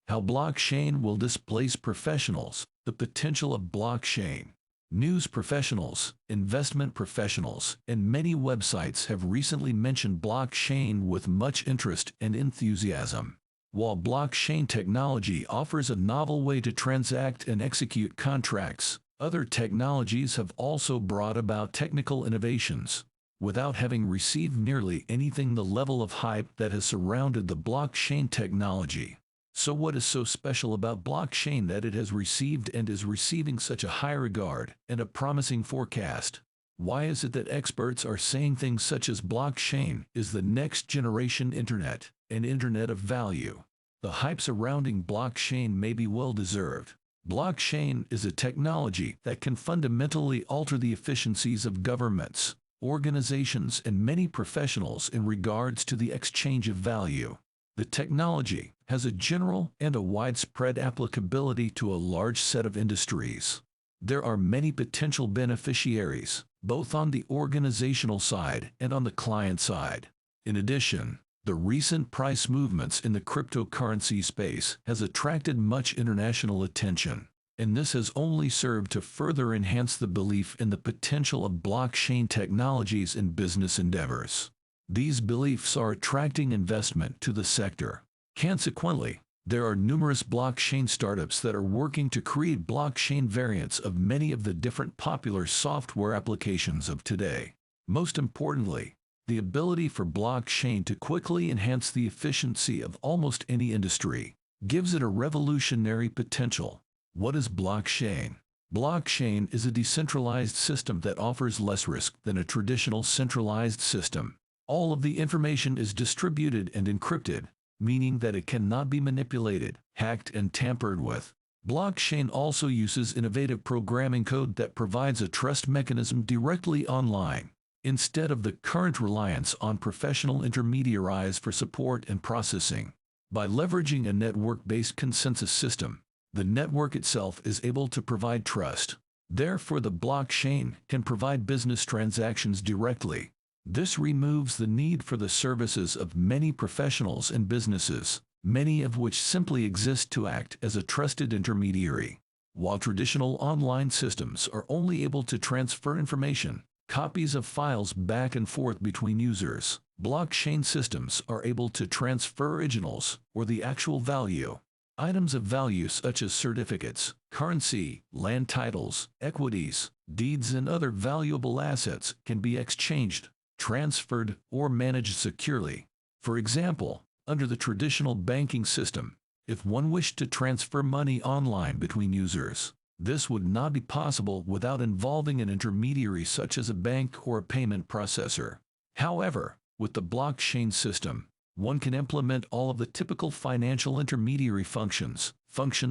How blockchain will displace professionals, the potential of blockchain. News professionals, investment professionals, and many websites have recently mentioned blockchain with much interest and enthusiasm. While blockchain technology offers a novel way to transact and execute contracts, other technologies have also brought about technical innovations. Without having received nearly anything the level of hype that has surrounded the blockchain technology. So what is so special about blockchain that it has received and is receiving such a high regard and a promising forecast? Why is it that experts are saying things such as blockchain is the next generation internet, an internet of value? The hype surrounding blockchain may be well deserved. Blockchain is a technology that can fundamentally alter the efficiencies of governments, organizations, and many professionals in regards to the exchange of value. The technology has a general and a widespread applicability to a large set of industries. There are many potential beneficiaries, both on the organizational side and on the client side. In addition, the recent price movements in the cryptocurrency space has attracted much international attention, and this has only served to further enhance the belief in the potential of blockchain technologies in business endeavors. These beliefs are attracting investment to the sector. Consequently, there are numerous blockchain startups that are working to create blockchain variants of many of the different popular software applications of today. Most importantly, the ability for blockchain to quickly enhance the efficiency of almost any industry gives it a revolutionary potential. What is blockchain? Blockchain is a decentralized system that offers less risk than a traditional centralized system. All of the information is distributed and encrypted, meaning that it cannot be manipulated, hacked, and tampered with. Blockchain also uses innovative programming code that provides a trust mechanism directly online, instead of the current reliance on professional intermediaries for support and processing. By leveraging a network-based consensus system, the network itself is able to provide trust. Therefore, the blockchain can provide business transactions directly. This removes the need for the services of many professionals and businesses, many of which simply exist to act as a trusted intermediary. While traditional online systems are only able to transfer information, copies of files back and forth between users, blockchain systems are able to transfer originals, or the actual value. Items of value such as certificates, currency, land titles, equities, deeds, and other valuable assets can be exchanged, transferred, or managed securely. For example, under the traditional banking system, if one wished to transfer money online between users, this would not be possible without involving an intermediary such as a bank or a payment processor. However, with the blockchain system, one can implement all of the typical financial intermediary functions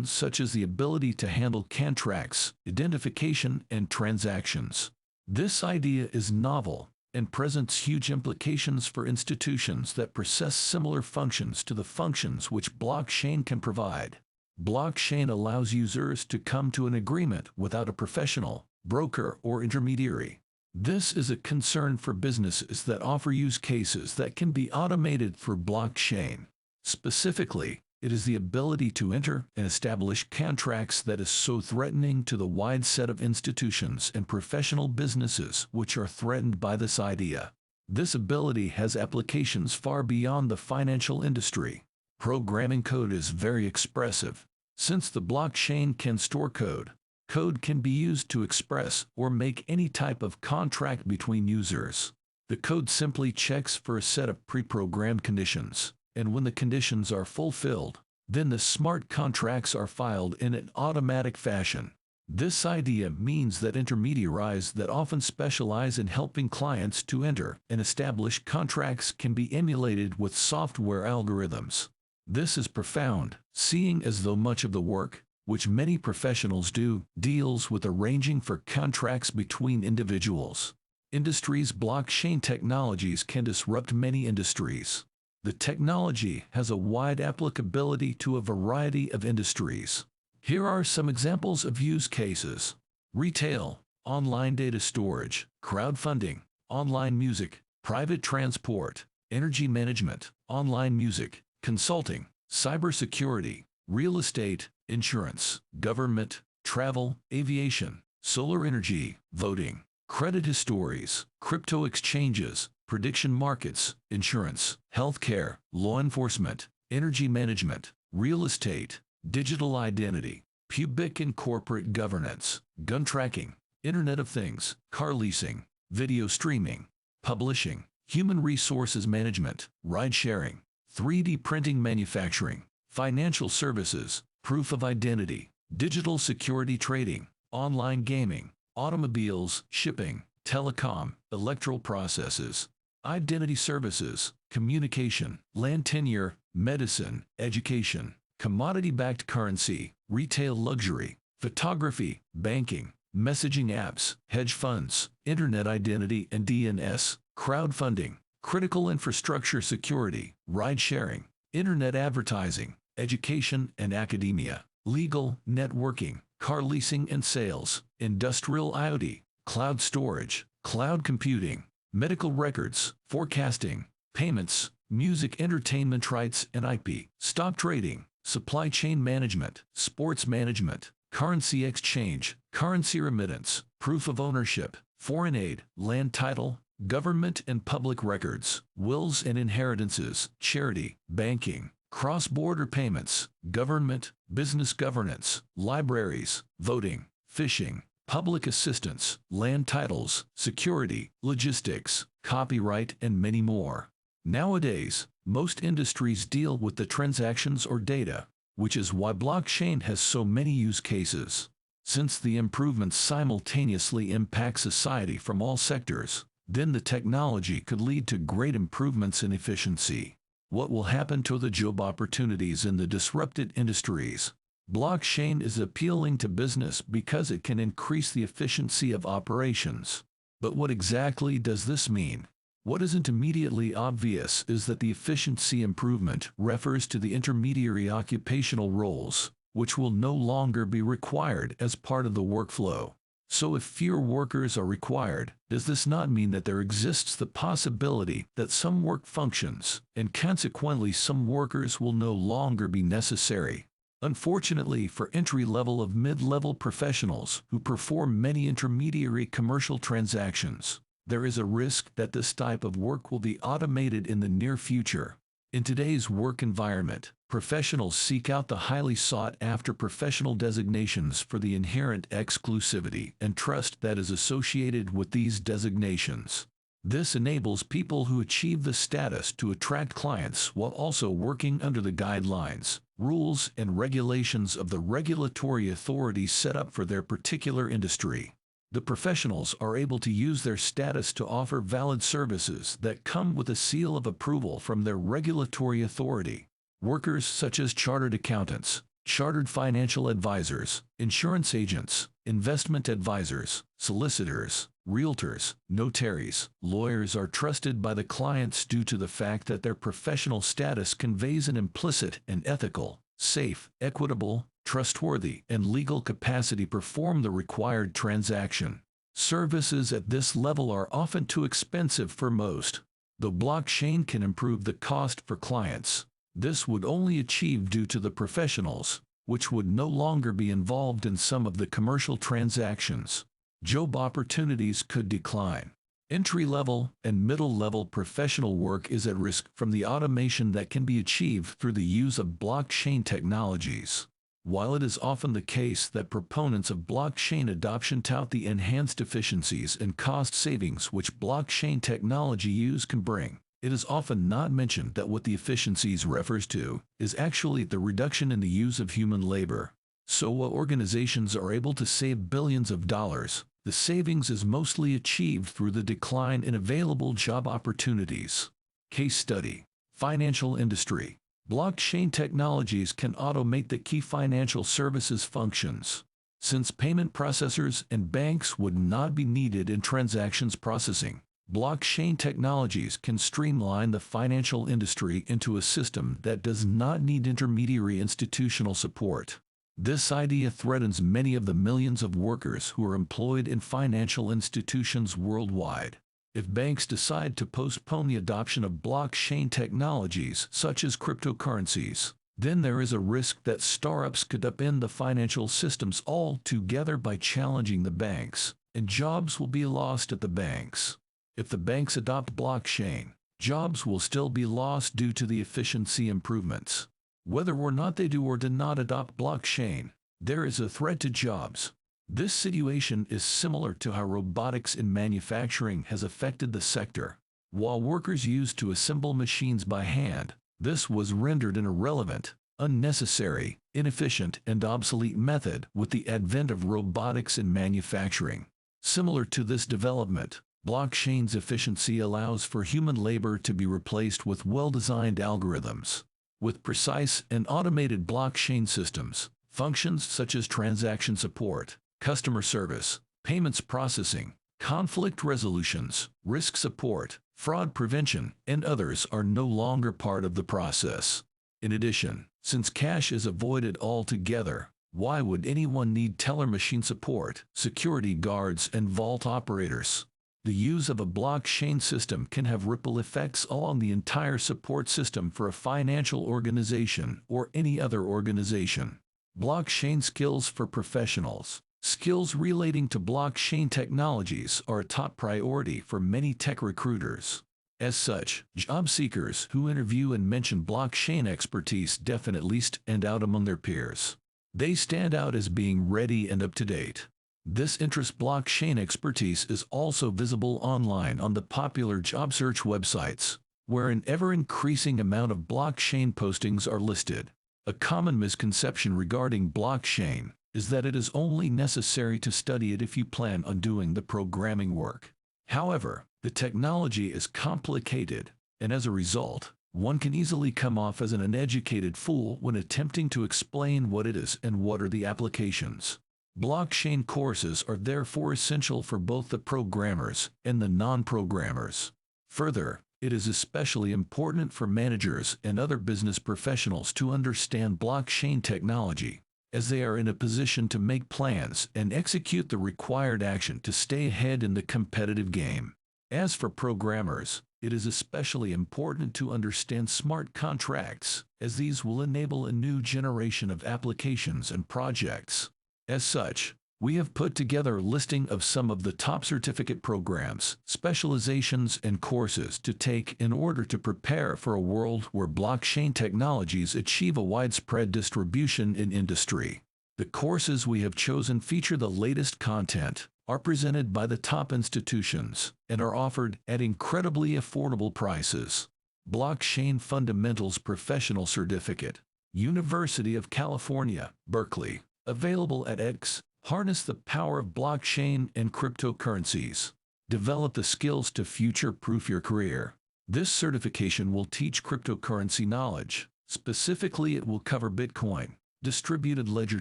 such as the ability to handle contracts, identification, and transactions. This idea is novel and presents huge implications for institutions that possess similar functions to the functions which blockchain can provide. Blockchain allows users to come to an agreement without a professional, broker, or intermediary. This is a concern for businesses that offer use cases that can be automated through blockchain. Specifically, it is the ability to enter and establish contracts that is so threatening to the wide set of institutions and professional businesses which are threatened by this idea. This ability has applications far beyond the financial industry. Programming code is very expressive. Since the blockchain can store code, code can be used to express or make any type of contract between users. The code simply checks for a set of pre-programmed conditions, and when the conditions are fulfilled, then the smart contracts are filed in an automatic fashion. This idea means that intermediaries that often specialize in helping clients to enter and establish contracts can be emulated with software algorithms. This is profound, seeing as though much of the work, which many professionals do, deals with arranging for contracts between individuals. Industries. Blockchain technologies can disrupt many industries. The technology has a wide applicability to a variety of industries. Here are some examples of use cases: retail, online data storage, crowdfunding, online music, private transport, energy management, online music, consulting, cybersecurity, real estate, insurance, government, travel, aviation, solar energy, voting, credit histories, crypto exchanges, prediction markets, insurance, healthcare, law enforcement, energy management, real estate, digital identity, public and corporate governance, gun tracking, Internet of Things, car leasing, video streaming, publishing, human resources management, ride sharing, 3D printing manufacturing, financial services, proof of identity, digital security trading, online gaming, automobiles, shipping, telecom, electoral processes, identity services, communication, land tenure, medicine, education, commodity-backed currency, retail luxury, photography, banking, messaging apps, hedge funds, internet identity and DNS, crowdfunding, critical infrastructure security, ride-sharing, internet advertising, education and academia, legal, networking, car leasing and sales, industrial IoT, cloud storage, cloud computing, medical records, forecasting, payments, music entertainment rights and IP, stock trading, supply chain management, sports management, currency exchange, currency remittance, proof of ownership, foreign aid, land title, government and public records, wills and inheritances, charity, banking, cross-border payments, government, business governance, libraries, voting, fishing, public assistance, land titles, security, logistics, copyright, and many more. Nowadays, most industries deal with the transactions or data, which is why blockchain has so many use cases. Since the improvements simultaneously impact society from all sectors, then the technology could lead to great improvements in efficiency. What will happen to the job opportunities in the disrupted industries? Blockchain is appealing to business because it can increase the efficiency of operations. But what exactly does this mean? What isn't immediately obvious is that the efficiency improvement refers to the intermediary occupational roles, which will no longer be required as part of the workflow. So if fewer workers are required, does this not mean that there exists the possibility that some work functions, and consequently some workers will no longer be necessary? Unfortunately for entry-level of mid-level professionals who perform many intermediary commercial transactions, there is a risk that this type of work will be automated in the near future. In today's work environment, professionals seek out the highly sought-after professional designations for the inherent exclusivity and trust that is associated with these designations. This enables people who achieve the status to attract clients while also working under the guidelines, rules, and regulations of the regulatory authorities set up for their particular industry. The professionals are able to use their status to offer valid services that come with a seal of approval from their regulatory authority. Workers such as chartered accountants, chartered financial advisors, insurance agents, investment advisors, solicitors, realtors, notaries, lawyers are trusted by the clients due to the fact that their professional status conveys an implicit and ethical, safe, equitable, trustworthy, and legal capacity to perform the required transaction. Services at this level are often too expensive for most. Though blockchain can improve the cost for clients, this would only achieve due to the professionals, which would no longer be involved in some of the commercial transactions. Job opportunities could decline. Entry-level and middle-level professional work is at risk from the automation that can be achieved through the use of blockchain technologies. While it is often the case that proponents of blockchain adoption tout the enhanced efficiencies and cost savings which blockchain technology use can bring, it is often not mentioned that what the efficiencies refers to is actually the reduction in the use of human labor. So while organizations are able to save billions of dollars, the savings is mostly achieved through the decline in available job opportunities. Case study: financial industry. Blockchain technologies can automate the key financial services functions. Since payment processors and banks would not be needed in transactions processing, blockchain technologies can streamline the financial industry into a system that does not need intermediary institutional support. This idea threatens many of the millions of workers who are employed in financial institutions worldwide. If banks decide to postpone the adoption of blockchain technologies such as cryptocurrencies, then there is a risk that startups could upend the financial systems altogether by challenging the banks, and jobs will be lost at the banks. If the banks adopt blockchain, jobs will still be lost due to the efficiency improvements. Whether or not they do or do not adopt blockchain, there is a threat to jobs. This situation is similar to how robotics in manufacturing has affected the sector. While workers used to assemble machines by hand, this was rendered an irrelevant, unnecessary, inefficient, and obsolete method with the advent of robotics in manufacturing. Similar to this development, blockchain's efficiency allows for human labor to be replaced with well-designed algorithms. With precise and automated blockchain systems, functions such as transaction support, customer service, payments processing, conflict resolutions, risk support, fraud prevention, and others are no longer part of the process. In addition, since cash is avoided altogether, why would anyone need teller machine support, security guards, and vault operators? The use of a blockchain system can have ripple effects along the entire support system for a financial organization or any other organization. Blockchain skills for professionals. Skills relating to blockchain technologies are a top priority for many tech recruiters. As such, job seekers who interview and mention blockchain expertise definitely stand out among their peers. They stand out as being ready and up to date. This interest blockchain expertise is also visible online on the popular job search websites, where an ever-increasing amount of blockchain postings are listed. A common misconception regarding blockchain is that it is only necessary to study it if you plan on doing the programming work. However, the technology is complicated, and as a result, one can easily come off as an uneducated fool when attempting to explain what it is and what are the applications. Blockchain courses are therefore essential for both the programmers and the non-programmers. Further, it is especially important for managers and other business professionals to understand blockchain technology, as they are in a position to make plans and execute the required action to stay ahead in the competitive game. As for programmers, it is especially important to understand smart contracts, as these will enable a new generation of applications and projects. As such, we have put together a listing of some of the top certificate programs, specializations, and courses to take in order to prepare for a world where blockchain technologies achieve a widespread distribution in industry. The courses we have chosen feature the latest content, are presented by the top institutions, and are offered at incredibly affordable prices. Blockchain Fundamentals Professional Certificate, University of California, Berkeley, available at edX. Harness the power of blockchain and cryptocurrencies. Develop the skills to future-proof your career. This certification will teach cryptocurrency knowledge. Specifically, it will cover Bitcoin, distributed ledger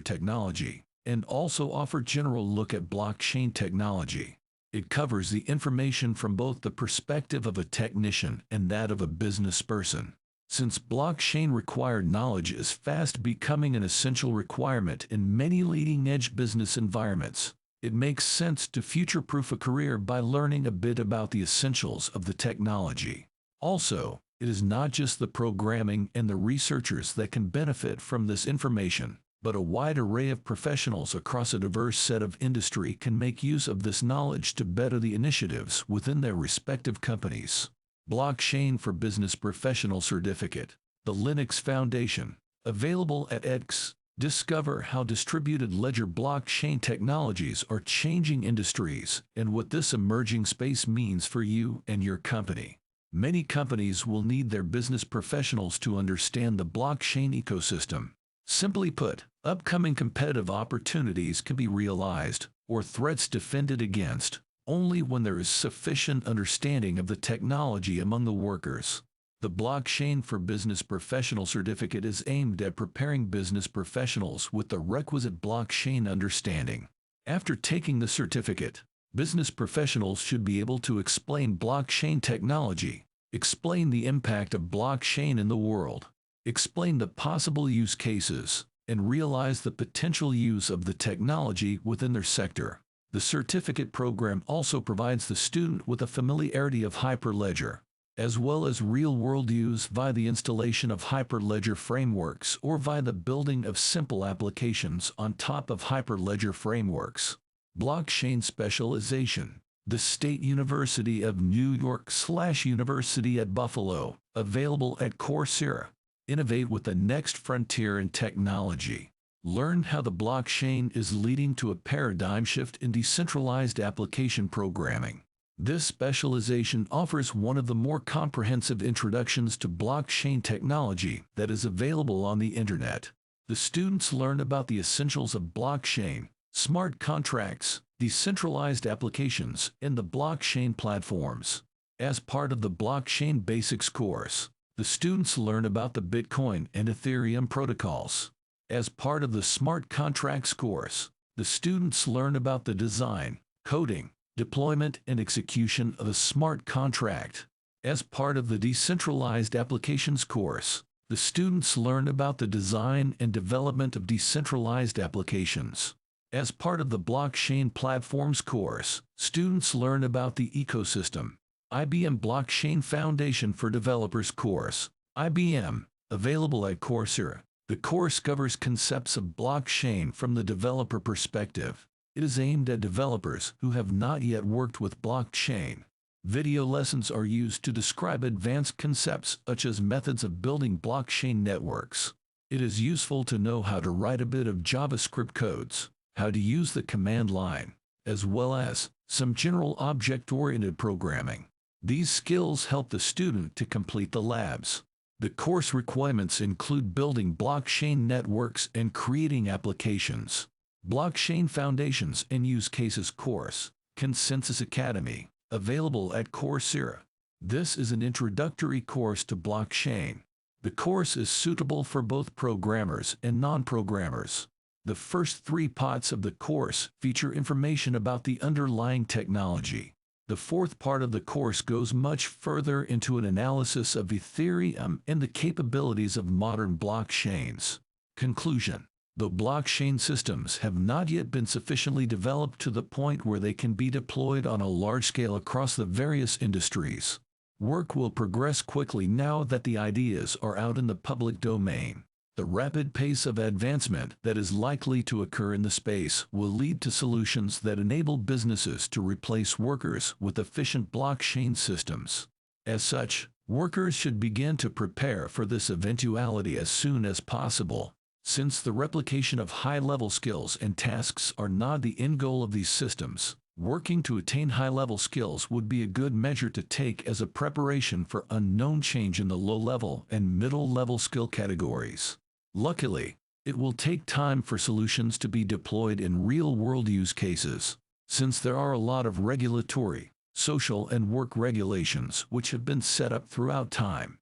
technology, and also offer general look at blockchain technology. It covers the information from both the perspective of a technician and that of a business person. Since blockchain-required knowledge is fast becoming an essential requirement in many leading-edge business environments, it makes sense to future-proof a career by learning a bit about the essentials of the technology. Also, it is not just the programming and the researchers that can benefit from this information, but a wide array of professionals across a diverse set of industry can make use of this knowledge to better the initiatives within their respective companies. Blockchain for Business Professional Certificate, the Linux Foundation, available at edX. Discover how distributed ledger blockchain technologies are changing industries and what this emerging space means for you and your company. Many companies will need their business professionals to understand the blockchain ecosystem. Simply put, upcoming competitive opportunities can be realized, or threats defended against, only when there is sufficient understanding of the technology among the workers. The Blockchain for Business Professional Certificate is aimed at preparing business professionals with the requisite blockchain understanding. After taking the certificate, business professionals should be able to explain blockchain technology, explain the impact of blockchain in the world, explain the possible use cases, and realize the potential use of the technology within their sector. The certificate program also provides the student with a familiarity of Hyperledger, as well as real-world use via the installation of hyperledger frameworks or via the building of simple applications on top of hyperledger frameworks. Blockchain specialization. The State University of New York/University at Buffalo, available at Coursera. Innovate with the next frontier in technology. Learn how the blockchain is leading to a paradigm shift in decentralized application programming. This specialization offers one of the more comprehensive introductions to blockchain technology that is available on the internet. The students learn about the essentials of blockchain, smart contracts, decentralized applications, and the blockchain platforms. As part of the Blockchain Basics course, the students learn about the Bitcoin and Ethereum protocols. As part of the Smart Contracts course, the students learn about the design, coding, deployment, and execution of a smart contract. As part of the Decentralized Applications course, the students learn about the design and development of decentralized applications. As part of the Blockchain Platforms course, students learn about the ecosystem. IBM Blockchain Foundation for Developers course, IBM, available at Coursera. The course covers concepts of blockchain from the developer perspective. It is aimed at developers who have not yet worked with blockchain. Video lessons are used to describe advanced concepts such as methods of building blockchain networks. It is useful to know how to write a bit of JavaScript codes, how to use the command line, as well as some general object-oriented programming. These skills help the student to complete the labs. The course requirements include building blockchain networks and creating applications. Blockchain Foundations and Use Cases course, Consensus Academy, available at Coursera. This is an introductory course to blockchain. The course is suitable for both programmers and non-programmers. The first 3 parts of the course feature information about the underlying technology. The 4th part of the course goes much further into an analysis of Ethereum and the capabilities of modern blockchains. Conclusion. Though blockchain systems have not yet been sufficiently developed to the point where they can be deployed on a large scale across the various industries, work will progress quickly now that the ideas are out in the public domain. The rapid pace of advancement that is likely to occur in the space will lead to solutions that enable businesses to replace workers with efficient blockchain systems. As such, workers should begin to prepare for this eventuality as soon as possible. Since the replication of high-level skills and tasks are not the end goal of these systems, working to attain high-level skills would be a good measure to take as a preparation for unknown change in the low-level and middle-level skill categories. Luckily, it will take time for solutions to be deployed in real-world use cases, since there are a lot of regulatory, social, and work regulations which have been set up throughout time.